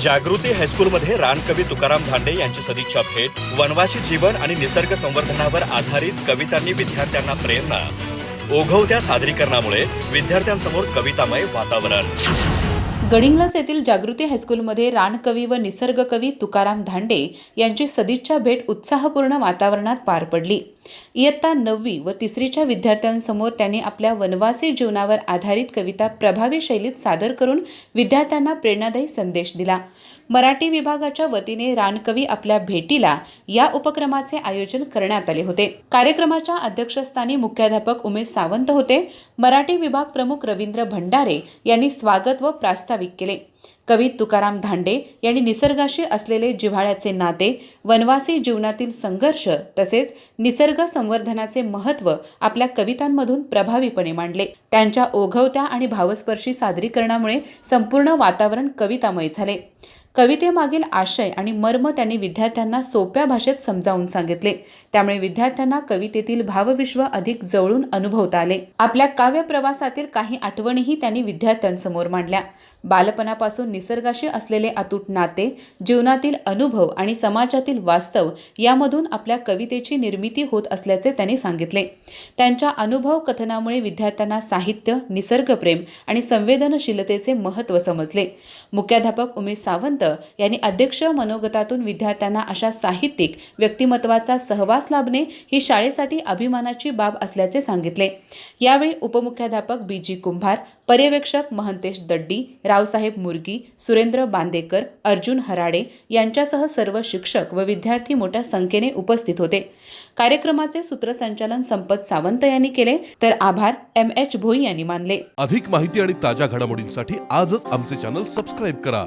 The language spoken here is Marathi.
जागृती हायस्कूलमध्ये रानकवी तुकाराम धांडे यांची सदिच्छा भेट, वनवासी जीवन आणि निसर्ग संवर्धनावर आधारित कवितांनी विद्यार्थ्यांना प्रेरणा, ओघवत्या सादरीकरणामुळे विद्यार्थ्यांसमोर कवितामय वातावरण। गडिंग्लज येथील जागृती हायस्कूलमध्ये रानकवी व निसर्गकवी तुकाराम धांडे यांची सदिच्छा भेट उत्साहपूर्ण वातावरणात पार पडली। इयत्ता 9वी व 3रीच्या विद्यार्थ्यांसमोर त्यांनी आपल्या वनवासी जीवनावर आधारित कविता प्रभावी शैलीत सादर करून विद्यार्थ्यांना प्रेरणादायी संदेश दिला। मराठी विभागाच्या वतीने रानकवी आपल्या भेटीला या उपक्रमाचे आयोजन करण्यात आले होते। कार्यक्रमाच्या अध्यक्षस्थानी मुख्याध्यापक उमेश सावंत होते। मराठी विभाग प्रमुख रवींद्र भंडारे यांनी स्वागत व प्रास्ताविक केले। कवी तुकाराम धांडे यांनी निसर्गाशी असलेले जिव्हाळ्याचे नाते, वनवासी जीवनातील संघर्ष तसेच निसर्ग संवर्धनाचे महत्त्व आपल्या कवितांमधून प्रभावीपणे मांडले। त्यांच्या ओघवत्या आणि भावस्पर्शी सादरीकरणामुळे संपूर्ण वातावरण कवितामय झाले। कवितेमागील आशय आणि मर्म त्यांनी विद्यार्थ्यांना सोप्या भाषेत समजावून सांगितले। त्यामुळे विद्यार्थ्यांना कवितेतील भावविश्व अधिक जवळून अनुभवता आले। आपल्या काव्य प्रवासातील काही आठवणीही त्यांनी विद्यार्थ्यांसमोर मांडल्या। बालपणापासून निसर्गाशी असलेले अतूट नाते, जीवनातील अनुभव आणि समाजातील वास्तव यामधून आपल्या कवितेची निर्मिती होत असल्याचे त्यांनी सांगितले। त्यांच्या अनुभव कथनामुळे विद्यार्थ्यांना साहित्य, निसर्गप्रेम आणि संवेदनशीलतेचे महत्त्व समजले। मुख्याध्यापक उमेश सावंत यांनी अध्यक्ष मनोगतातून विद्यार्थ्यांना अशा साहित्यिक व्यक्तिमत्वाचा सहवास लाभणे ही शाळेसाठी अभिमानाची बाब असल्याचे सांगितले। यावेळी उपमुख्याध्यापक BG कुंभार, पर्यवेक्षक महंतेश दड्डी, रावसाहेब मुर्गी, सुरेंद्र बांदेकर, अर्जुन हराडे यांच्यासह सर्व शिक्षक व विद्यार्थी मोठ्या संख्येने उपस्थित होते। कार्यक्रमाचे सूत्रसंचालन संपत सावंत यांनी केले, तर आभार MH भोई यांनी मानले। अधिक माहिती आणि ताज्या घडामोडींसाठी आजच आमचे चॅनल सबस्क्राइब करा।